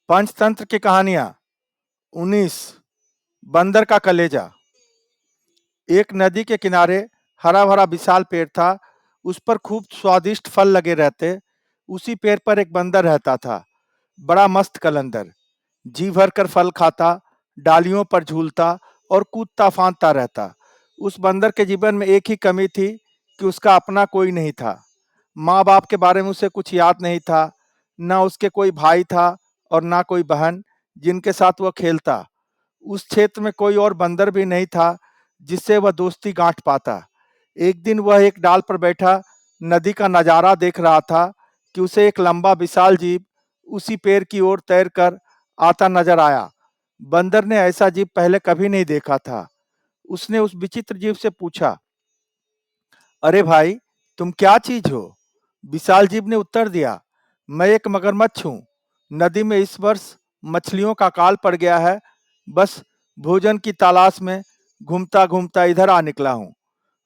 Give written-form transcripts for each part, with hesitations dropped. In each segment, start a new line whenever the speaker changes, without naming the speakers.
पंचतंत्र की कहानियां। 19। बंदर का कलेजा। एक नदी के किनारे हरा भरा विशाल पेड़ था। उस पर खूब स्वादिष्ट फल लगे रहते। उसी पेड़ पर एक बंदर रहता था, बड़ा मस्त कलंदर। जी भर कर फल खाता, डालियों पर झूलता और कूदता फांदता रहता। उस बंदर के जीवन में एक ही कमी थी कि उसका अपना कोई नहीं था। माँ बाप के बारे में उसे कुछ याद नहीं था। न उसके कोई भाई था और ना कोई बहन जिनके साथ वह खेलता। उस क्षेत्र में कोई और बंदर भी नहीं था जिससे वह दोस्ती गांठ पाता। एक दिन वह एक डाल पर बैठा नदी का नजारा देख रहा था कि उसे एक लंबा विशाल जीव उसी पेड़ की ओर तैरकर आता नजर आया। बंदर ने ऐसा जीव पहले कभी नहीं देखा था। उसने उस विचित्र जीव से पूछा, अरे भाई, तुम क्या चीज हो? विशाल जीव ने उत्तर दिया, मैं एक मगरमच्छ हूँ। नदी में इस वर्ष मछलियों का काल पड़ गया है। बस भोजन की तलाश में घूमता घूमता इधर आ निकला हूँ।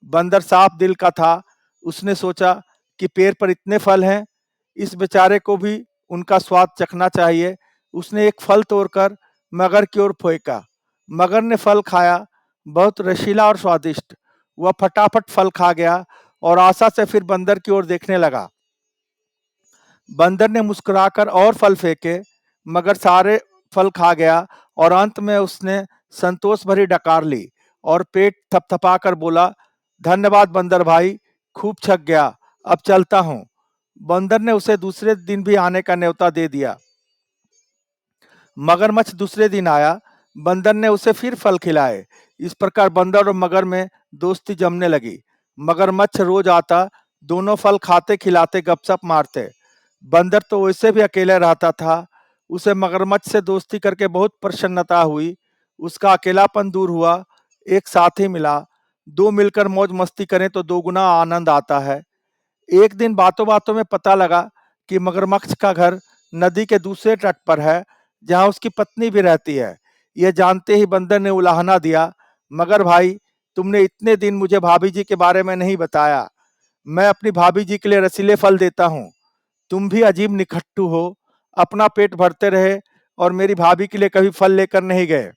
बंदर साफ दिल का था। उसने सोचा कि पेड़ पर इतने फल हैं, इस बेचारे को भी उनका स्वाद चखना चाहिए। उसने एक फल तोड़कर मगर की ओर फेंका। मगर ने फल खाया, बहुत रसीला और स्वादिष्ट। वह फटाफट फल खा गया और आशा से फिर बंदर की ओर देखने लगा। बंदर ने मुस्कुराकर और फल फेंके, मगर सारे फल खा गया और अंत में उसने संतोष भरी डकार ली और पेट थपथपाकर बोला, धन्यवाद बंदर भाई, खूब छक गया, अब चलता हूँ। बंदर ने उसे दूसरे दिन भी आने का न्योता दे दिया। मगरमच्छ दूसरे दिन आया। बंदर ने उसे फिर फल खिलाए। इस प्रकार बंदर और मगर में दोस्ती जमने लगी। मगरमच्छ रोज आता, दोनों फल खाते खिलाते गपशप मारते। बंदर तो वैसे भी अकेले रहता था। उसे मगरमच्छ से दोस्ती करके बहुत प्रसन्नता हुई। उसका अकेलापन दूर हुआ, एक साथी मिला। दो मिलकर मौज मस्ती करें तो दोगुना आनंद आता है। एक दिन बातों बातों में पता लगा कि मगरमच्छ का घर नदी के दूसरे तट पर है, जहां उसकी पत्नी भी रहती है। यह जानते ही बंदर ने उलाहना दिया, मगर भाई, तुमने इतने दिन मुझे भाभी जी के बारे में नहीं बताया। मैं अपनी भाभी जी के लिए रसीले फल देता हूँ। तुम भी अजीब निकट्टू हो, अपना पेट भरते रहे और मेरी भाभी के लिए कभी फल लेकर नहीं गए।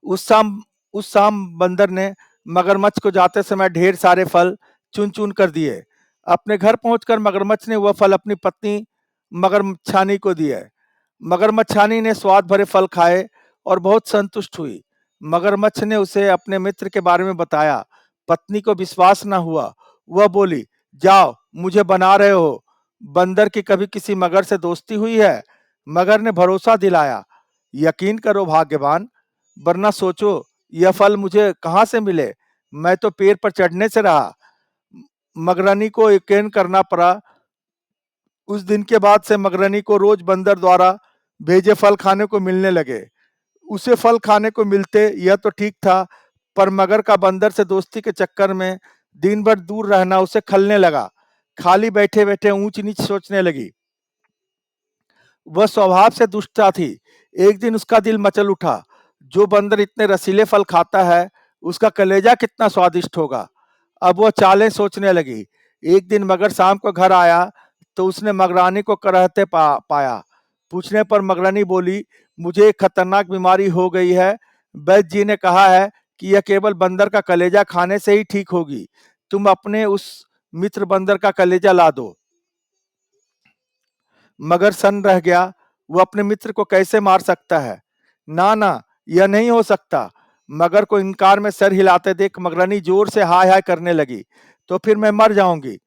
उस शाम उस शाम बंदर ने मगरमच्छ को जाते समय ढेर सारे फल चुन चुन कर दिए। अपने घर पहुंचकर मगरमच्छ ने वह फल अपनी पत्नी मगरमच्छानी को दिए। मगरमच्छानी ने स्वाद भरे फल खाए और बहुत संतुष्ट हुई। मगरमच्छ ने उसे अपने मित्र के बारे में बताया। पत्नी को विश्वास न हुआ। वह बोली, जाओ, मुझे बना रहे हो। बंदर की कभी किसी मगर से दोस्ती हुई है? मगर ने भरोसा दिलाया, यकीन करो भाग्यवान, वरना सोचो यह फल मुझे कहाँ से मिले। मैं तो पेड़ पर चढ़ने से रहा। मगरनी को यकीन करना पड़ा। उस दिन के बाद से मगरनी को रोज बंदर द्वारा भेजे फल खाने को मिलने लगे। उसे फल खाने को मिलते यह तो ठीक था, पर मगर का बंदर से दोस्ती के चक्कर में दिन भर दूर रहना उसे खलने लगा। खाली बैठे बैठे ऊंच नीच सोचने लगी। वह स्वभाव से दुष्टता थी। एक दिन उसका दिल मचल उठा, जो बंदर इतने रसीले फल खाता है, उसका कलेजा कितना स्वादिष्ट होगा। अब वह चालें सोचने लगी। एक दिन मगर शाम को घर आया तो उसने मगरानी को करहते पाया। पूछने पर मगरानी बोली, मुझे एक खतरनाक बीमारी हो गई है। वैद्य जी ने कहा है कि यह केवल बंदर का कलेजा खाने से ही ठीक होगी। तुम अपने उस मित्र बंदर का कलेजा ला दो। मगर सन्न रह गया। वो अपने मित्र को कैसे मार सकता है? ना ना, यह नहीं हो सकता। मगर को इनकार में सर हिलाते देख मगरनी जोर से हाय हाय करने लगी। तो फिर मैं मर जाऊंगी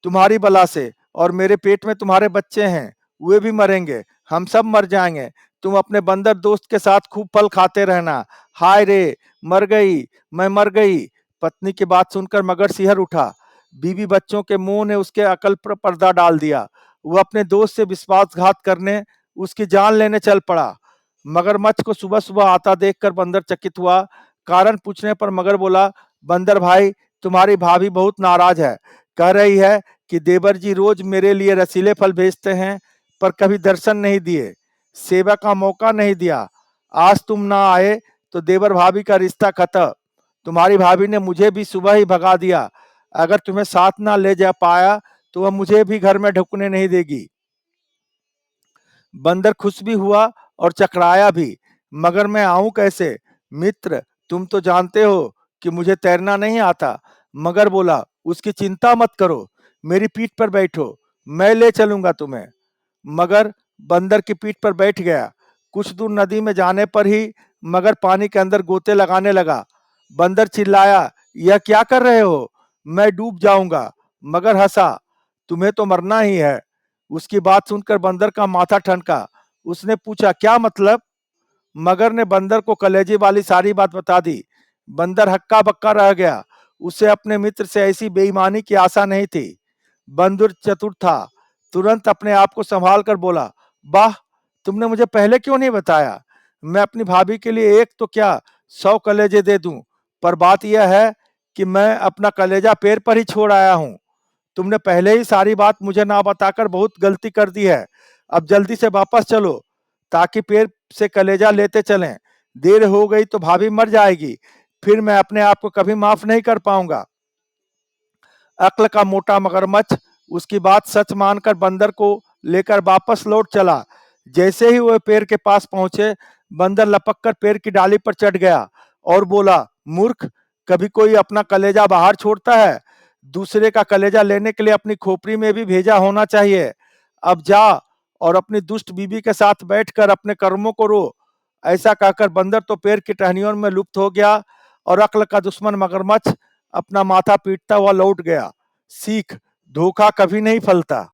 तुम्हारी बला से, और मेरे पेट में तुम्हारे बच्चे हैं, वे भी मरेंगे, हम सब मर जाएंगे। तुम अपने बंदर दोस्त के साथ खूब फल खाते रहना। हाय रे, मर गई, मैं मर गई। पत्नी की बात सुनकर मगर सिहर उठा। बीवी बच्चों के मुंह ने उसके अकल पर पर्दा डाल दिया। वह अपने दोस्त से विश्वासघात करने, उसकी जान लेने चल पड़ा। मगरमच्छ को सुबह सुबह आता देखकर बंदर चकित हुआ। कारण पूछने पर मगर बोला, बंदर भाई, तुम्हारी भाभी बहुत नाराज है। कह रही है कि देवर जी रोज मेरे लिए रसीले फल भेजते हैं, पर कभी दर्शन नहीं दिए, सेवा का मौका नहीं दिया। आज तुम ना आए तो देवर भाभी का रिश्ता खत्म। तुम्हारी भाभी ने मुझे भी सुबह ही भगा दिया। अगर तुम्हें साथ ना ले जा पाया तो वह मुझे भी घर में ढुकने नहीं देगी। बंदर खुश भी हुआ और चकराया भी, मगर मैं आऊं कैसे? मित्र, तुम तो जानते हो कि मुझे तैरना नहीं आता। मगर बोला, उसकी चिंता मत करो, मेरी पीठ पर बैठो, मैं ले चलूंगा तुम्हें। मगर बंदर की पीठ पर बैठ गया। कुछ दूर नदी में जाने पर ही मगर पानी के अंदर गोते लगाने लगा। बंदर चिल्लाया, यह क्या कर रहे हो? मैं डूब जाऊंगा। मगर हंसा, तुम्हें तो मरना ही है। उसकी बात सुनकर बंदर का माथा ठनका। उसने पूछा, क्या मतलब? मगर ने बंदर को कलेजे वाली सारी बात बता दी। बंदर हक्का बक्का रह गया। उसे अपने मित्र से ऐसी बेईमानी की आशा नहीं थी। बंदर चतुर था, तुरंत अपने आप को संभाल कर बोला, वाह, तुमने मुझे पहले क्यों नहीं बताया? मैं अपनी भाभी के लिए एक तो क्या 100 कलेजे दे दूं, पर बात यह है कि मैं अपना कलेजा पैर पर ही छोड़ आया हूं। तुमने पहले ही सारी बात मुझे ना बताकर बहुत गलती कर दी है। अब जल्दी से वापस चलो, ताकि पैर से कलेजा लेते चलें। देर हो गई तो भाभी मर जाएगी, फिर मैं अपने आप को कभी माफ नहीं कर पाऊंगा। अक्ल का मोटा मगरमच्छ उसकी बात सच मानकर बंदर को लेकर वापस लौट चला। जैसे ही वह पेड़ के पास पहुंचे, बंदर लपक कर पेड़ की डाली पर चढ़ गया और बोला, मूर्ख, कभी कोई अपना कलेजा बाहर छोड़ता है? दूसरे का कलेजा लेने के लिए अपनी खोपड़ी में भी भेजा होना चाहिए। अब जा और अपनी दुष्ट बीबी के साथ बैठकर अपने कर्मों को रो। ऐसा कहकर बंदर तो पेड़ की टहनियों में लुप्त हो गया और अक्ल का दुश्मन मगरमच्छ अपना माथा पीटता हुआ लौट गया। सीख, धोखा कभी नहीं फलता।